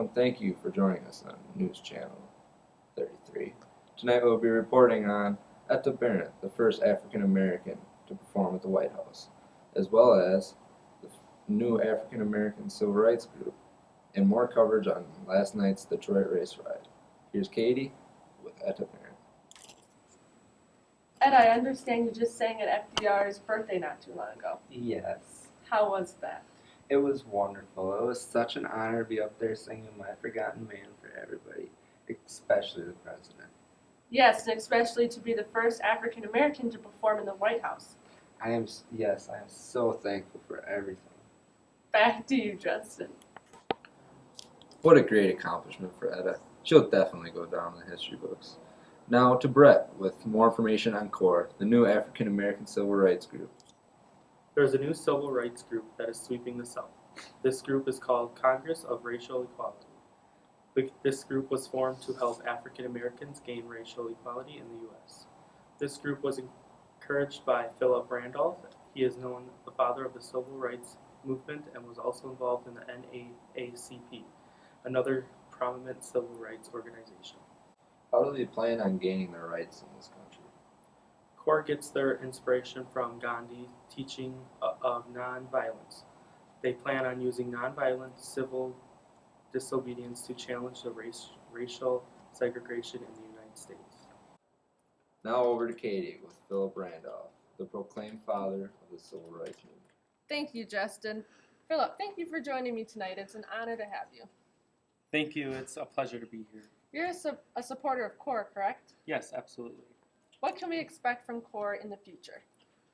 and thank you for joining us on News Channel 33. Tonight we'll be reporting on Etta Barrett, the first African American to perform at the White House, as well as the new African American Civil Rights Group, and more coverage on last night's Detroit race ride. Here's Katie with Etta Barrett. Ed, I understand you just sang at FDR's birthday not too long ago. Yes, How was that? it was wonderful. It was such an honor to be up there singing My Forgotten Man for everybody, especially the president. Yes, and especially to be the first African American to perform in the White House. I am so thankful for everything. Back to you, Justin. What a great accomplishment for Etta. She'll definitely go down in the history books. Now to Brett with more information on CORE, the new African American Civil Rights Group. There is a new civil rights group that is sweeping the South. This group is called Congress of Racial Equality. This group was formed to help African Americans gain racial equality in the U.S. This group was encouraged by Philip Randolph. He is known as the father of the civil rights movement and was also involved in the NAACP, another prominent civil rights organization. How do they plan on gaining their rights in this country? CORE gets their inspiration from Gandhi's teaching of nonviolence. They plan on using nonviolent civil disobedience to challenge the racial segregation in the United States. Now over to Katie with Philip Randolph, the proclaimed father of the civil rights movement. Thank you, Justin. Philip, thank you for joining me tonight. It's an honor to have you. Thank you. It's a pleasure to be here. You're a supporter of CORE, correct? Yes, absolutely. What can we expect from CORE in the future?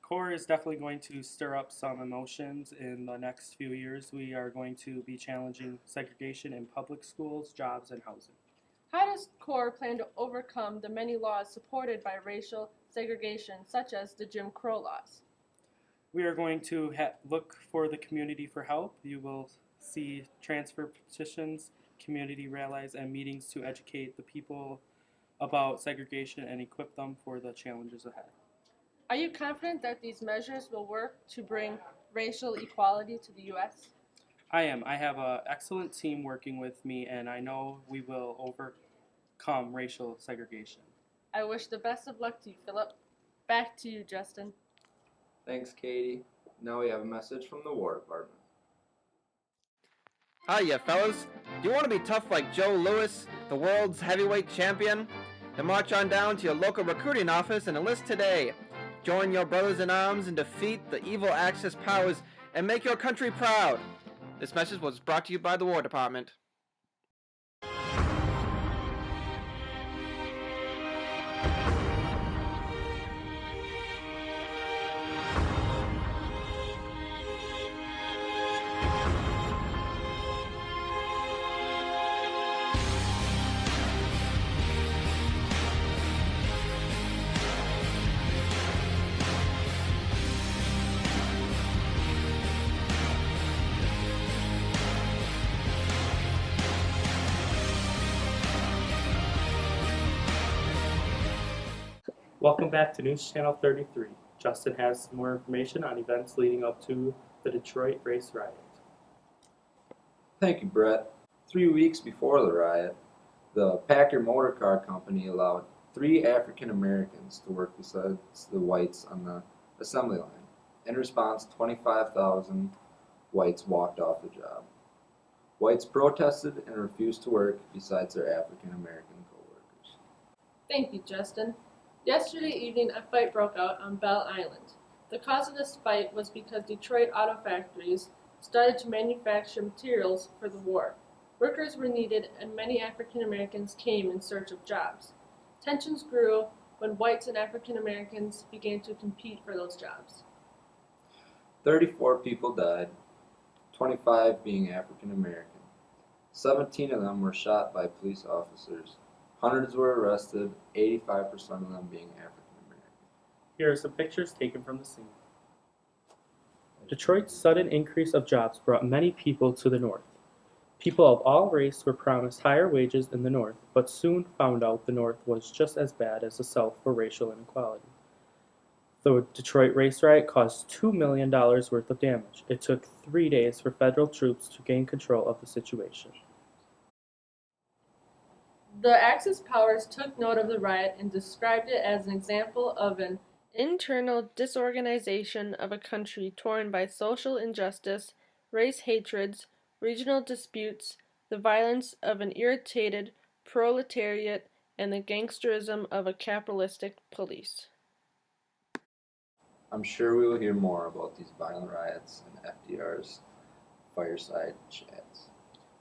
CORE is definitely going to stir up some emotions in the next few years. We are going to be challenging segregation in public schools, jobs, and housing. How does CORE plan to overcome the many laws supported by racial segregation, such as the Jim Crow laws? We are going to look for the community for help. You will see transfer petitions, community rallies, and meetings to educate the people about segregation and equip them for the challenges ahead. Are you confident that these measures will work to bring racial equality to the U.S.? I am. I have an excellent team working with me, and I know we will overcome racial segregation. I wish the best of luck to you, Philip. Back to you, Justin. Thanks, Katie. Now we have a message from the War Department. Hiya, fellas. Do you want to be tough like Joe Louis, the world's heavyweight champion? Then march on down to your local recruiting office and enlist today. Join your brothers in arms and defeat the evil Axis powers and make your country proud. This message was brought to you by the War Department. Welcome back to News Channel 33. Justin has more information on events leading up to the Detroit race riot. Thank you, Brett. 3 weeks before the riot, the Packer Motor Car Company allowed 3 African Americans to work besides the whites on the assembly line. In response, 25,000 whites walked off the job. Whites protested and refused to work besides their African American co-workers. Thank you, Justin. Yesterday evening, a fight broke out on Bell Island. The cause of this fight was because Detroit auto factories started to manufacture materials for the war. Workers were needed, and many African Americans came in search of jobs. Tensions grew when whites and African Americans began to compete for those jobs. 34 people died, 25 being African American. 17 of them were shot by police officers. Hundreds were arrested, 85% of them being African American. Here are some pictures taken from the scene. Detroit's sudden increase of jobs brought many people to the north. People of all races were promised higher wages in the north, but soon found out the north was just as bad as the south for racial inequality. The Detroit race riot caused $2 million worth of damage. It took 3 days for federal troops to gain control of the situation. The Axis powers took note of the riot and described it as an example of an internal disorganization of a country torn by social injustice, race hatreds, regional disputes, the violence of an irritated proletariat, and the gangsterism of a capitalistic police. I'm sure we will hear more about these violent riots in FDR's fireside chats.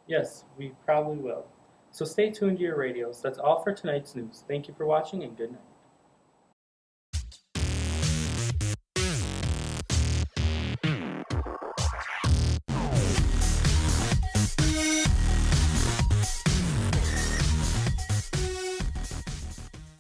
Yes, we probably will. So stay tuned to your radios. That's all for tonight's news. Thank you for watching and good night.